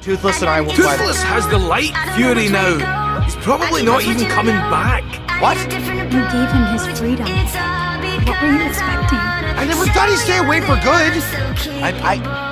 Toothless and I will fight. Toothless has the light fury now. He's probably not even coming back. What? You gave him his freedom. What were you expecting? I never thought he'd stay away for good. I